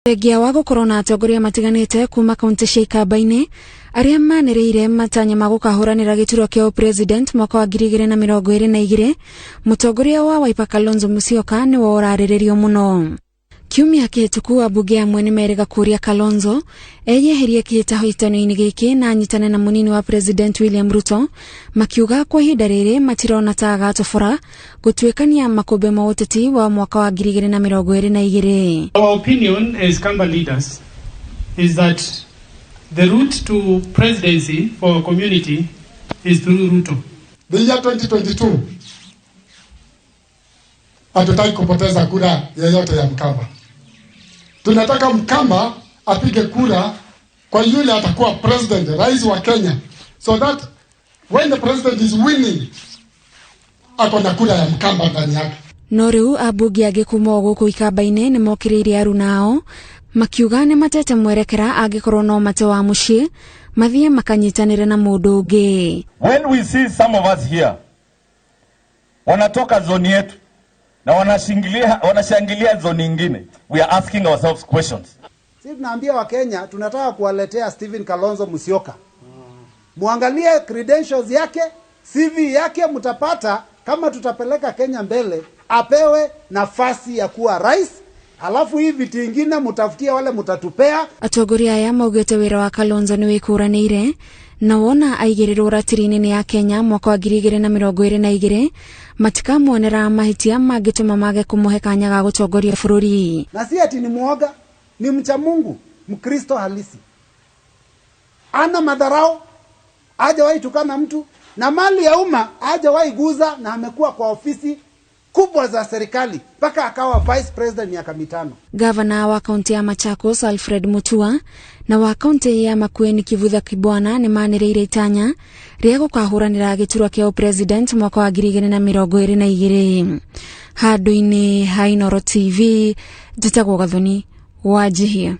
Thengia wa gũkorwo na atongoria matiganĩte kuma kaunti cia Ikamba-inĩ arĩa manĩrĩire matanya ma gũkahũranĩra gĩturwa kĩa president mwaka wa 2022, mũtongoria wa Wiper Kalonzo Musyoka nĩ worarĩrĩrio mũno. Kiumia kĩhĩtũku ambunge amwe nĩ merĩga kũria Kalonzo eyeherie kĩhĩtahĩtano-inĩ gĩkĩ na anyitane na mũnini wa president William Ruto, makiuga kwa ihinda rĩrĩ matirona ta agatobora gũtuĩkania makũmbĩ ma ũteti wa mwaka wa 2022. Our opinion as Ikamba leaders is that the route to presidency for our community is through Ruto. The year 2022 hatutaki kupoteza kura yoyote ya Mkamba. Tunataka Mkamba apige kura kwa yule atakuwa president, rais wa Kenya, so that when the president is winning akona kura ya Mkamba ndani yake. No rĩu ambunge angĩ kuma gũkũ Ikamba-inĩ nĩ mokĩrĩire aru nao makiuga nĩ matete mwerekera angĩkorwo no mate wa mũciĩ mathiĩ makanyitanĩre na mũndũ ũngĩ. When we see some of us here wanatoka zone yetu na wanashangilia zone nyingine, we are asking ourselves questions. Sisi tunaambia wa Kenya tunataka kuwaletea Stephen Kalonzo Musyoka. Muangalie credentials yake, CV yake, mtapata kama tutapeleka Kenya mbele apewe nafasi ya kuwa rais. Alafu hivi vitu vingine mtafutie wale mtatupea. Atongoria aya maugĩte wĩra wa Kalonzo nĩ wĩkũranĩire na wona aigĩrĩrwo ratiri-inĩ ya Kenya mwaka wa 2022 matikamuonera mahĩtia mangĩtũma mage kũmũhe kanya ga gũtongoria bũrũri. Na si ati ni muoga, ni mcha Mungu, Mkristo halisi. Ana madharau, hajawahi tukana mtu, na mali ya umma hajawahi guza, na amekuwa kwa ofisi kubwa za serikali mpaka akawa vice president miaka 5. Gavana wa kaunti ya Machakos Alfred Mutua na wa kaunti ya Makueni Kivutha Kibwana nĩ manĩrĩire itanya rĩa gũkahũranĩra gĩturwa kĩa president mwaka wa 2022. Handũ-inĩ ha Inooro TV, njĩtagwo Gathoni wa Jihia.